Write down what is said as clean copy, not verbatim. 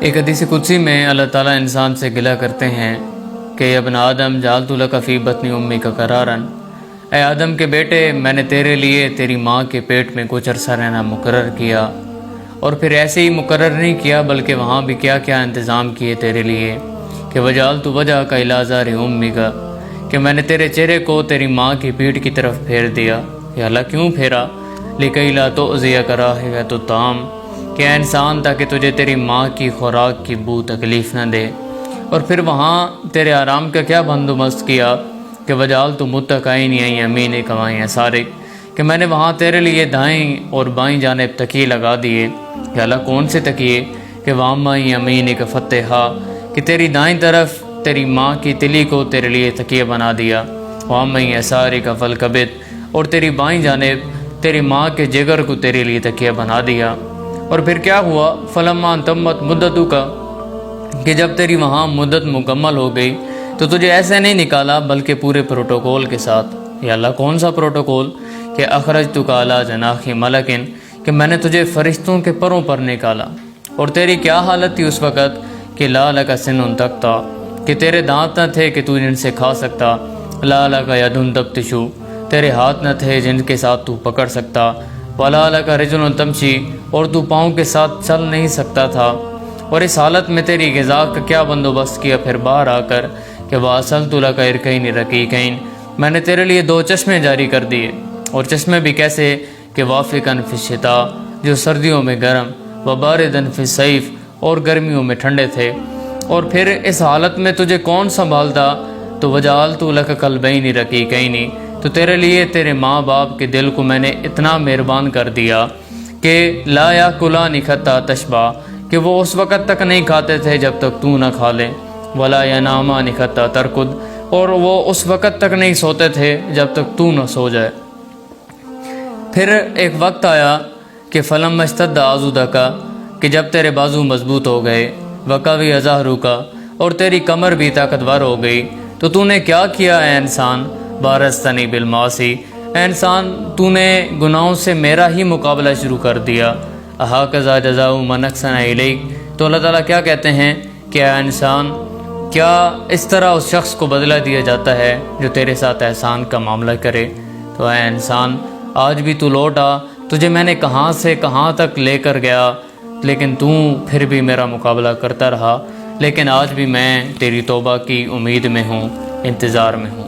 ایک حدیث قدسی میں اللہ تعالیٰ انسان سے گلہ کرتے ہیں کہ ابن آدم جعلت لک فی بطن امی کا قرارن، اے آدم کے بیٹے، میں نے تیرے لیے تیری ماں کے پیٹ میں کچھ عرصہ رہنا مقرر کیا، اور پھر ایسے ہی مقرر نہیں کیا بلکہ وہاں بھی کیا کیا انتظام کیے تیرے لیے کہ وجعلت وجہک الی ظہر امک، کہ میں نے تیرے چہرے کو تیری ماں کی پیٹھ کی طرف پھیر دیا۔ یا اللہ کیوں پھیرا؟ لکی لا تؤذیک رائحۃ الطعام، کہ اے انسان تاکہ تجھے تیری ماں کی خوراک کی بو تکلیف نہ دے۔ اور پھر وہاں تیرے آرام کا کیا بندوبست کیا کہ وجعلت متکئین عن یمینک و عن یسارک، کہ میں نے وہاں تیرے لیے دائیں اور بائیں جانب تکیے لگا دیے۔ کہ اللہ کون سے تکیے؟ کہ واما عن یمینک فتحا، کہ تیری دائیں طرف تیری ماں کی تلی کو تیرے لیے تکیے بنا دیا۔ واما عن یسارک فالکبد، اور تیری بائیں جانب تیری ماں کے جگر کو تیرے لیے تکیہ بنا دیا۔ اور پھر کیا ہوا؟ فلما تمت مدتک، کہ جب تیری وہاں مدت مکمل ہو گئی تو تجھے ایسے نہیں نکالا بلکہ پورے پروٹوکول کے ساتھ۔ یا اللہ کون سا پروٹوکول؟ کہ اخرجتک علی جناح ملک، کہ میں نے تجھے فرشتوں کے پروں پر نکالا۔ اور تیری کیا حالت تھی اس وقت؟ کہ لا لک سن تقطع، کہ تیرے دانت نہ تھے کہ تو جن سے کھا سکتا۔ لا لک ید تبطش، تیرے ہاتھ نہ تھے جن کے ساتھ تو پکڑ سکتا۔ ولا لک رجل تمشی، اور تو پاؤں کے ساتھ چل نہیں سکتا تھا۔ اور اس حالت میں تیری غذا کا کیا بندوبست کیا پھر باہر آ کر کہ واصلت لک ارکین رقیقین، میں نے تیرے لیے 2 چشمے جاری کر دیے۔ اور چشمے بھی کیسے؟ کہ وافقاً فی الشتاء، جو سردیوں میں گرم، وبارداً فی الصیف، اور گرمیوں میں ٹھنڈے تھے۔ اور پھر اس حالت میں تجھے کون سنبھالتا؟ تو وجعلت لک قلبین رقیقین، تو تیرے لیے تیرے ماں باپ کے دل کو میں نے اتنا مہربان کر دیا کہ لا یاکلان حتی تشبع، کہ وہ اس وقت تک نہیں کھاتے تھے جب تک تو نہ کھا لے۔ ولا ینامان حتی ترقد، اور وہ اس وقت تک نہیں سوتے تھے جب تک تو نہ سو جائے۔ پھر ایک وقت آیا کہ فلما اشتد عضدک، کہ جب تیرے بازو مضبوط ہو گئے، وقوی ظہرک، اور تیری کمر بھی طاقتور ہو گئی، تو نے کیا کیا اے انسان؟ بارزتنی بالمعاصی، اے انسان تو نے گناہوں سے میرا ہی مقابلہ شروع کر دیا۔ اھاکذا جزاء من احسن الیک، تو اللہ تعالیٰ کیا کہتے ہیں کہ اے انسان، کیا اس طرح اس شخص کو بدلہ دیا جاتا ہے جو تیرے ساتھ احسان کا معاملہ کرے؟ تو اے انسان آج بھی تو لوٹ آ، تجھے میں نے کہاں سے کہاں تک لے کر گیا، لیکن تو پھر بھی میرا مقابلہ کرتا رہا۔ لیکن آج بھی میں تیری توبہ کی امید میں ہوں، انتظار میں ہوں۔